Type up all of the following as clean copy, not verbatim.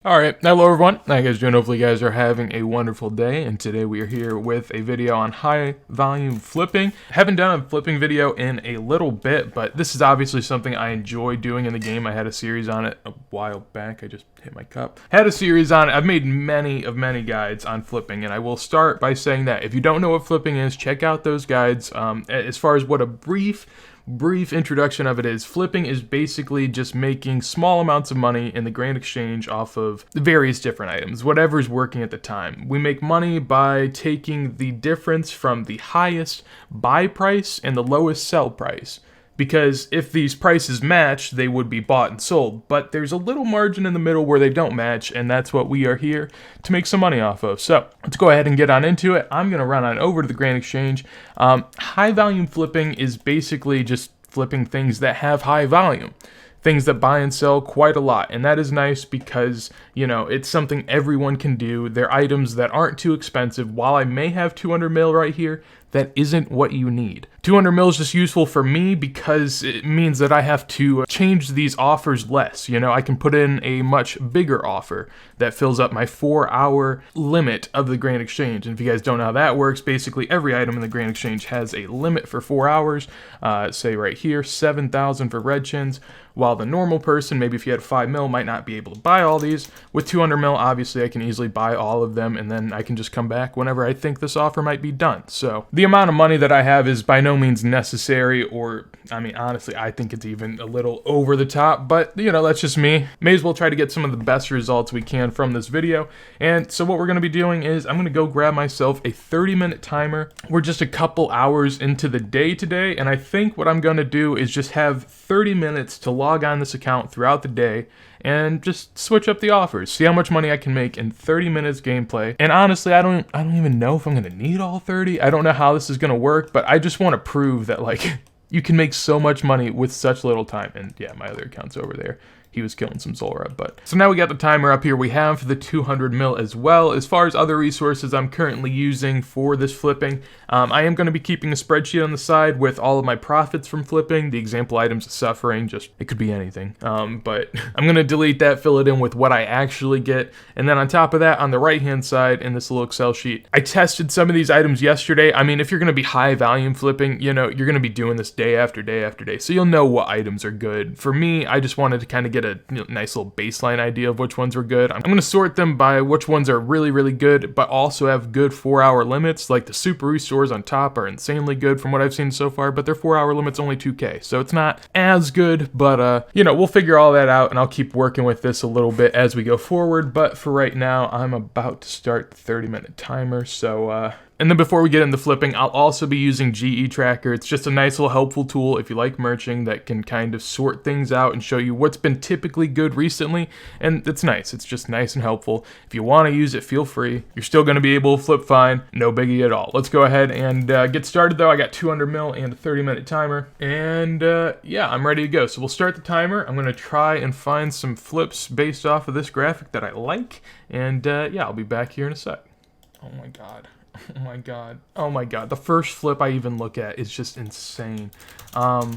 Alright, hello everyone, how you guys doing? Hopefully you guys are having a wonderful day, and today we are here with a video on high volume flipping. Haven't done a flipping video in a little bit, but this is obviously something I enjoy doing in the game. I had a series on it a while back. I just hit my cup. Had a series on it. I've made many guides on flipping, and I will start by saying that if you don't know what flipping is, check out those guides. As far as what a brief introduction of it is, flipping is basically just making small amounts of money in the grand exchange off of various different items, whatever's working at the time. We make money by taking the difference from the highest buy price and the lowest sell price. Because if these prices match, they would be bought and sold. But there's a little margin in the middle where they don't match, and that's what we are here to make some money off of. So let's go ahead and get on into it. I'm going to run on over to the Grand Exchange. High volume flipping is basically just flipping things that have high volume. Things that buy and sell quite a lot, and that is nice because, you know, it's something everyone can do. They're items that aren't too expensive. While I may have 200 mil right here, that isn't what you need. 200 mil is just useful for me because it means that I have to change these offers less. You know, I can put in a much bigger offer that fills up my 4-hour limit of the Grand Exchange. And if you guys don't know how that works, basically every item in the Grand Exchange has a limit for 4 hours. Say right here, 7,000 for red chins. While the normal person, maybe if you had 5 mil, might not be able to buy all these. With 200 mil, obviously I can easily buy all of them, and then I can just come back whenever I think this offer might be done. So the amount of money that I have is by no means necessary, or I mean, honestly, I think it's even a little over the top, but you know, that's just me. May as well try to get some of the best results we can from this video. And so what we're going to be doing is I'm going to go grab myself a 30-minute timer. We're just a couple hours into the day today, and I think what I'm going to do is just have 30 minutes to log on this account throughout the day and just switch up the offers, see how much money I can make in 30 minutes gameplay. And honestly, I don't even know if I'm gonna need all 30. I don't know how this is gonna work, but I just want to prove that like you can make so much money with such little time. And yeah, my other account's over there. He was killing some Zolra, but... So now we got the timer up here. We have the 200 mil as well. As far as other resources I'm currently using for this flipping, I am going to be keeping a spreadsheet on the side with all of my profits from flipping. The example items of suffering, just, it could be anything. But I'm going to delete that, fill it in with what I actually get. And then on top of that, on the right-hand side in this little Excel sheet, I tested some of these items yesterday. I mean, if you're going to be high volume flipping, you know, you're going to be doing this day after day after day. So you'll know what items are good. For me, I just wanted to kind of get a nice little baseline idea of which ones were good. I'm going to sort them by which ones are really good, but also have good 4-hour limits. Like the super restores on top are insanely good from what I've seen so far, but their 4-hour limit's only 2k, so it's not as good. But you know, we'll figure all that out, and I'll keep working with this a little bit as we go forward. But for right now, I'm about to start the 30-minute timer. So and then before we get into flipping, I'll also be using GE Tracker. It's just a nice little helpful tool if you like merching that can kind of sort things out and show you what's been typically good recently. And it's nice. It's just nice and helpful. If you want to use it, feel free. You're still going to be able to flip fine. No biggie at all. Let's go ahead and get started though. I got 200 mil and a 30-minute timer. And yeah, I'm ready to go. So we'll start the timer. I'm going to try and find some flips based off of this graphic that I like. And yeah, I'll be back here in a sec. Oh my God. Oh my God. Oh my God. The first flip I even look at is just insane. I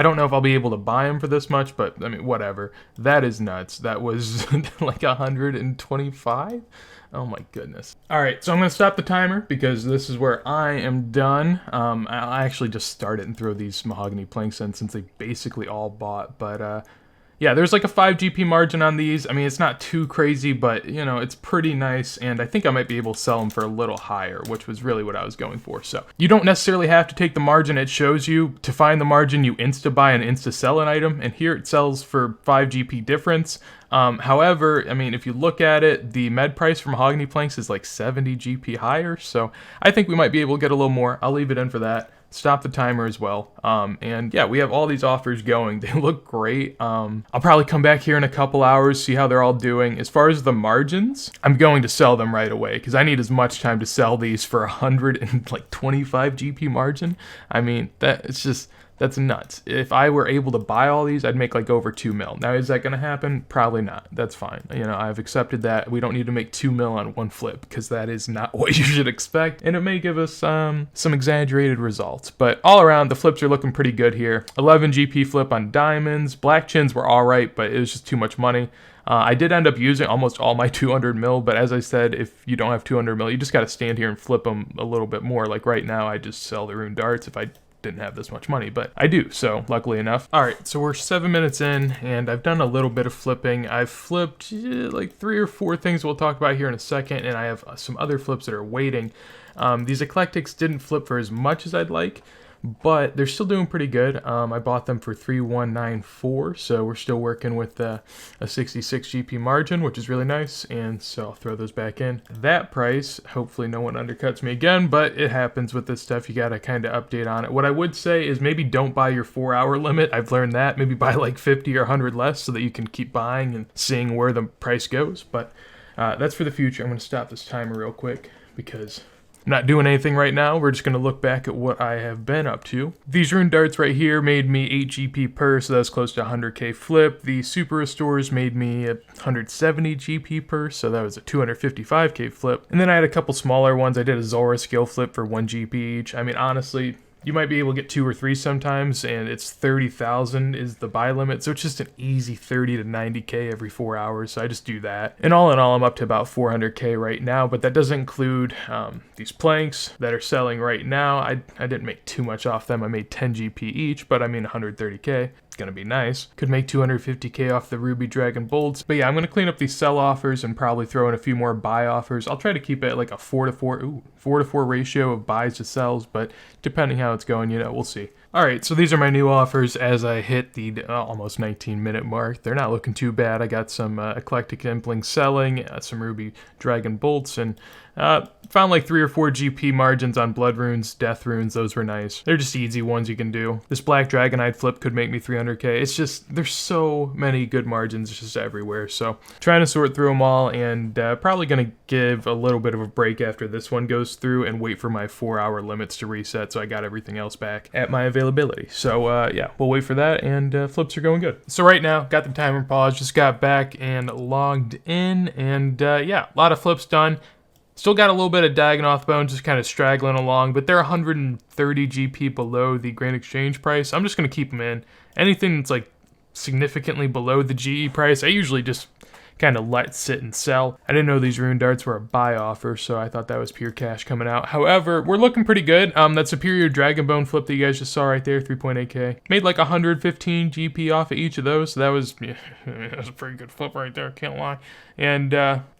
don't know if I'll be able to buy them for this much, but I mean, whatever. That is nuts. That was like 125? Oh my goodness. All right, so I'm gonna stop the timer because this is where I am done. I'll actually just start it and throw these mahogany planks in since they basically all bought, but yeah, there's like a 5 GP margin on these. I mean, it's not too crazy, but, you know, it's pretty nice, and I think I might be able to sell them for a little higher, which was really what I was going for. So you don't necessarily have to take the margin it shows you. To find the margin, you insta-buy and insta-sell an item, and here it sells for 5 GP difference. However, I mean, if you look at it, the med price for mahogany planks is like 70 GP higher, so I think we might be able to get a little more. I'll leave it in for that. Stop the timer as well. And yeah, we have all these offers going. They look great. I'll probably come back here in a couple hours, see how they're all doing. As far as the margins, I'm going to sell them right away because I need as much time to sell these for 125 GP margin. I mean, it's just That's nuts. If I were able to buy all these, I'd make like over 2 mil. Now, is that going to happen? Probably not. That's fine. You know, I've accepted that. We don't need to make 2 mil on one flip because that is not what you should expect. And it may give us some exaggerated results. But all around, the flips are looking pretty good here. 11 GP flip on diamonds. Black chins were all right, but it was just too much money. I did end up using almost all my 200 mil, but as I said, if you don't have 200 mil, you just got to stand here and flip them a little bit more. Like right now, I just sell the rune darts if I didn't have this much money, but I do, so luckily enough. All right, so we're 7 minutes in, and I've done a little bit of flipping. I've flipped like 3 or 4 things we'll talk about here in a second, and I have some other flips that are waiting. These eclectics didn't flip for as much as I'd like, but they're still doing pretty good. I bought them for 3194, so we're still working with a 66 GP margin, which is really nice, and so I'll throw those back in. That price, hopefully no one undercuts me again, but it happens with this stuff. You gotta kind of update on it. What I would say is maybe don't buy your 4-hour limit. I've learned that. Maybe buy like 50 or 100 less so that you can keep buying and seeing where the price goes, but that's for the future. I'm gonna stop this timer real quick because I'm not doing anything right now. We're just going to look back at what I have been up to. These rune darts right here made me 8 GP per, so that's close to 100k flip. The super restores made me 170 GP per, so that was a 255k flip. And then I had a couple smaller ones. I did a Zora skill flip for 1 GP each. I mean, honestly, you might be able to get 2 or 3 sometimes, and it's 30,000 is the buy limit, so it's just an easy 30 to 90k every 4 hours, so I just do that. And all in all, I'm up to about 400k right now, but that doesn't include these planks that are selling right now. I didn't make too much off them. I made 10 GP each, but I mean 130k. Gonna be nice. Could make 250k off the ruby dragon bolts, but yeah, I'm gonna clean up these sell offers and probably throw in a few more buy offers. I'll try to keep it like a 4 to 4 ratio of buys to sells, but depending how it's going, you know, we'll see. All right, so these are my new offers as I hit the almost 19-minute mark. They're not looking too bad. I got some eclectic impling selling, some ruby dragon bolts, and found like 3 or 4 GP margins on blood runes, death runes. Those were nice. They're just easy ones you can do. This black dragonite flip could make me 300k. It's just, there's so many good margins just everywhere. So trying to sort through them all, and probably gonna give a little bit of a break after this one goes through and wait for my 4-hour limits to reset so I got everything else back at my availability. So yeah, we'll wait for that, and flips are going good. So right now, got the timer paused, just got back and logged in, and yeah, a lot of flips done. Still got a little bit of Dagonoth bones just kind of straggling along, but they're 130 GP below the Grand Exchange price. I'm just going to keep them in. Anything that's like significantly below the GE price, I usually just kind of let sit and sell. I didn't know these rune darts were a buy offer, so I thought that was pure cash coming out. However, we're looking pretty good. That Superior Dragon Bone flip that you guys just saw right there, 3.8k. Made like 115 GP off of each of those, so that was, yeah, that was a pretty good flip right there, can't lie. And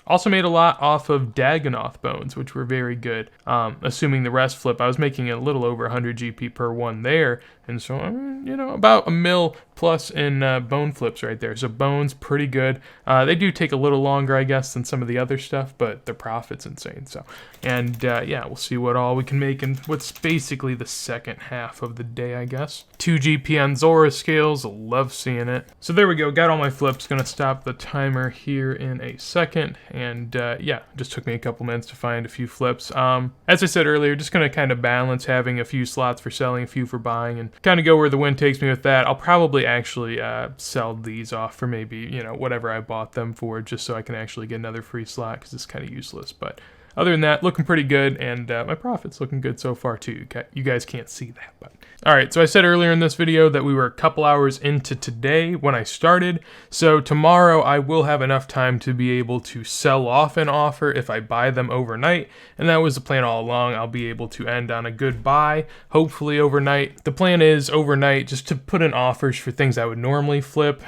also made a lot off of Dagonoth bones, which were very good. Assuming the rest flip, I was making a little over 100 GP per one there. And so, you know, about a mil plus in bone flips right there. So bones, pretty good. They do take a little longer, I guess, than some of the other stuff, but the profit's insane. So, and yeah, we'll see what all we can make in what's basically the second half of the day, I guess. 2 GP on Zora scales, love seeing it. So there we go, got all my flips. Gonna stop the timer here in a second. And yeah, just took me a couple minutes to find a few flips. As I said earlier, just gonna kind of balance having a few slots for selling, a few for buying, and kind of go where the wind takes me with that. I'll probably actually sell these off for maybe, you know, whatever I bought them for, just so I can actually get another free slot, because it's kind of useless. But other than that, looking pretty good, and my profit's looking good so far too. You guys can't see that, but alright, so I said earlier in this video that we were a couple hours into today when I started, so tomorrow I will have enough time to be able to sell off an offer if I buy them overnight, and that was the plan all along. I'll be able to end on a good buy, hopefully overnight. The plan is overnight just to put in offers for things I would normally flip,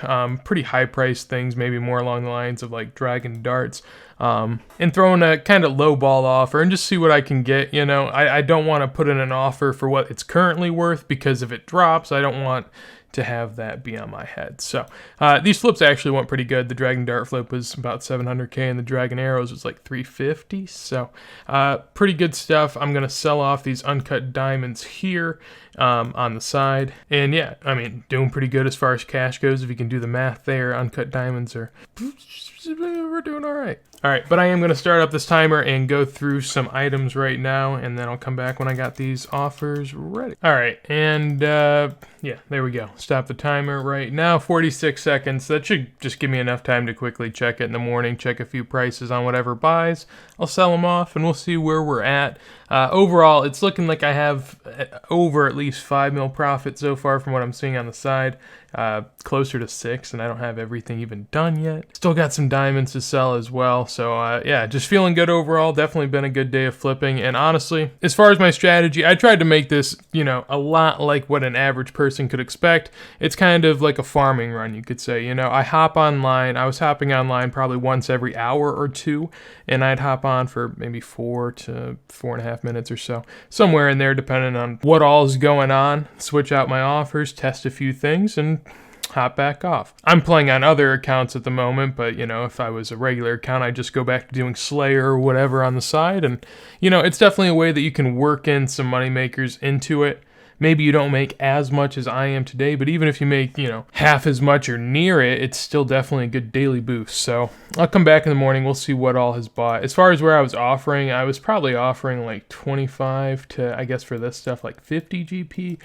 pretty high priced things, maybe more along the lines of like dragon darts, and throwing a kind of low ball offer and just see what I can get. You know, I don't want to put in an offer for what it's currently worth, because if it drops, I don't want to have that be on my head. So these flips actually went pretty good. The dragon dart flip was about 700k, and the dragon arrows was like 350. So pretty good stuff. I'm gonna sell off these uncut diamonds here on the side, and yeah, I mean, doing pretty good as far as cash goes. If you can do the math there, uncut diamonds are we're doing all right. All right, but I am going to start up this timer and go through some items right now, and then I'll come back when I got these offers ready. All right, and yeah, there we go. Stop the timer right now, 46 seconds. That should just give me enough time to quickly check it in the morning, check a few prices on whatever buys. I'll sell them off, and we'll see where we're at. Overall, it's looking like I have over at least 5 mil profit so far from what I'm seeing on the side. Closer to 6, and I don't have everything even done yet. Still got some diamonds to sell as well. So yeah, just feeling good overall. Definitely been a good day of flipping. And honestly, as far as my strategy, I tried to make this, you know, a lot like what an average person could expect. It's kind of like a farming run, you could say. You know, I hop online. I was hopping online probably once every hour or two, and I'd hop on for maybe 4 to 4.5 minutes or so, somewhere in there, depending on what all is going on. Switch out my offers, test a few things, and hop back off. I'm playing on other accounts at the moment, but you know, if I was a regular account, I'd just go back to doing Slayer or whatever on the side. And you know, it's definitely a way that you can work in some money makers into it. Maybe you don't make as much as I am today, but even if you make, you know, half as much or near it, it's still definitely a good daily boost. So I'll come back in the morning. We'll see what all has bought. As far as where I was offering, I was probably offering like 25 to, I guess for this stuff, like 50 GP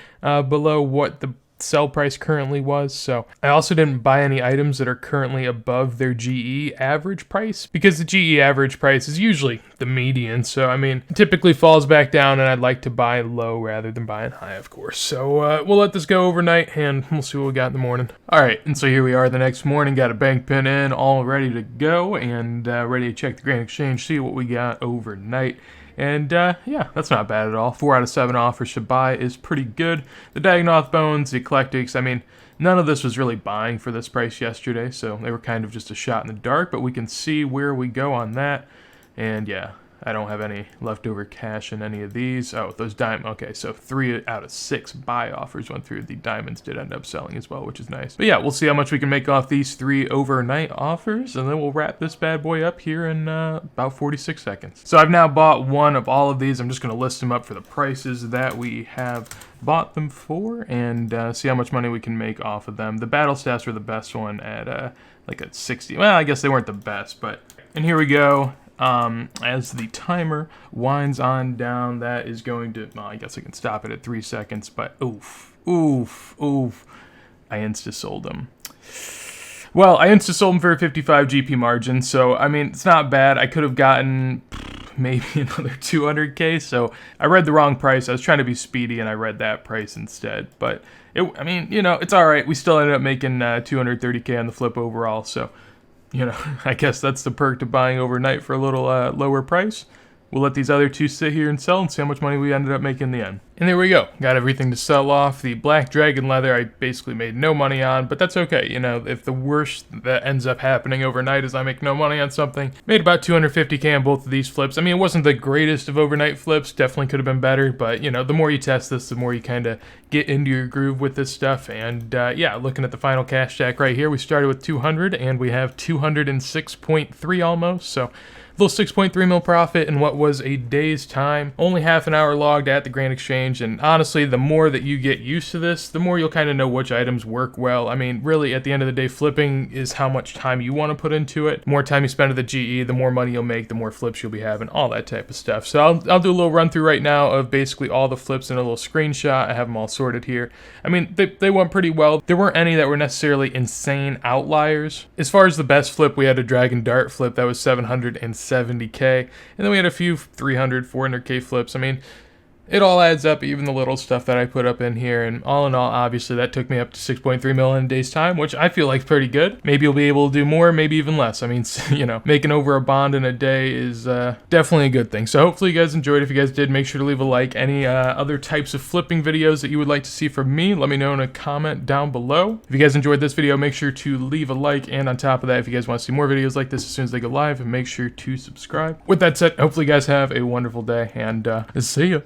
below what the sell price currently was. So I also didn't buy any items that are currently above their GE average price, because the GE average price is usually the median. So I mean, it typically falls back down, and I'd like to buy low rather than buying high, of course. So we'll let this go overnight, and we'll see what we got in the morning. All right, and so here we are the next morning, got a bank pin in, all ready to go, and ready to check the Grand Exchange, see what we got overnight. And yeah, that's not bad at all. 4 out of 7 offers to buy is pretty good. The Dagonoth Bones, the Eclectics, I mean, none of this was really buying for this price yesterday, so they were kind of just a shot in the dark, but we can see where we go on that. And yeah, I don't have any leftover cash in any of these. Oh, those diamonds. Okay, so 3 out of 6 buy offers went through. The diamonds did end up selling as well, which is nice. But yeah, we'll see how much we can make off these 3 overnight offers, and then we'll wrap this bad boy up here in about 46 seconds. So I've now bought one of all of these. I'm just going to list them up for the prices that we have bought them for, and see how much money we can make off of them. The battle stats were the best one at like a 60. Well, I guess they weren't the best, but... And here we go. As the timer winds on down, that is going to, well, I guess I can stop it at 3 seconds, but oof, I insta-sold them. Well, I insta-sold them for a 55 GP margin, so, I mean, it's not bad. I could have gotten maybe another 200K, so I read the wrong price. I was trying to be speedy, and I read that price instead, but, I mean, you know, it's all right. We still ended up making 230K on the flip overall, so... You know, I guess that's the perk to buying overnight for a little lower price. We'll let these other 2 sit here and sell and see how much money we ended up making in the end. And there we go. Got everything to sell off. The Black Dragon leather I basically made no money on, but that's okay. You know, if the worst that ends up happening overnight is I make no money on something. Made about 250K on both of these flips. I mean, it wasn't the greatest of overnight flips. Definitely could have been better, but, you know, the more you test this, the more you kind of get into your groove with this stuff. And, yeah, looking at the final cash stack right here, we started with 200, and we have 206.3 almost, so... Little 6.3 mil profit in what was a day's time. Only half an hour logged at the Grand Exchange, and honestly, the more that you get used to this, the more you'll kind of know which items work well. I mean, really, at the end of the day, flipping is how much time you want to put into it. The more time you spend at the GE, the more money you'll make, the more flips you'll be having, all that type of stuff. So I'll do a little run through right now of basically all the flips in a little screenshot. I have them all sorted here. I mean, they went pretty well. There weren't any that were necessarily insane outliers. As far as the best flip, we had a Dragon Dart flip that was 770K, and then we had a few 300, 400K flips. I mean, it all adds up, even the little stuff that I put up in here, and all in all, obviously, that took me up to 6.3 mil in a day's time, which I feel like is pretty good. Maybe you'll be able to do more, maybe even less. I mean, you know, making over a bond in a day is definitely a good thing. So hopefully you guys enjoyed. If you guys did, make sure to leave a like. Any other types of flipping videos that you would like to see from me, let me know in a comment down below. If you guys enjoyed this video, make sure to leave a like, and on top of that, if you guys want to see more videos like this as soon as they go live, make sure to subscribe. With that said, hopefully you guys have a wonderful day, and see ya.